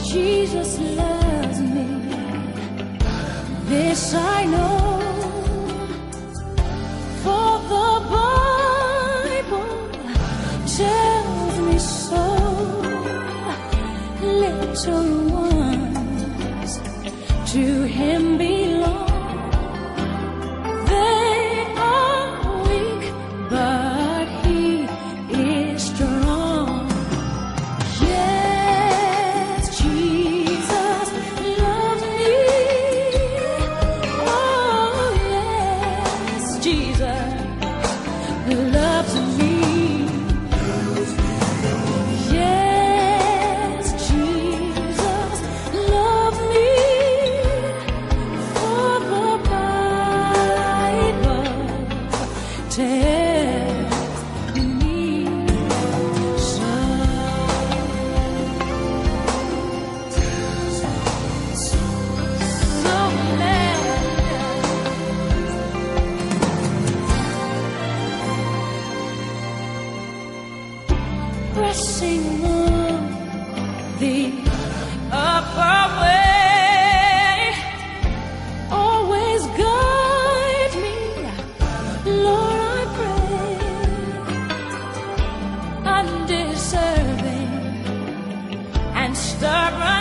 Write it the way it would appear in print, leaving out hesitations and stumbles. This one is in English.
Jesus loves me, this I know, for the Bible tells me so. Little ones to Him belong. They are weak, but He is strong. Yes, Jesus loves me. Oh, yes, Jesus loves me. Yes, Jesus loves me, for the Bible tells me so. So glad. Pressing on the upper way, always guide me, Lord, I pray. Undeserving and stubborn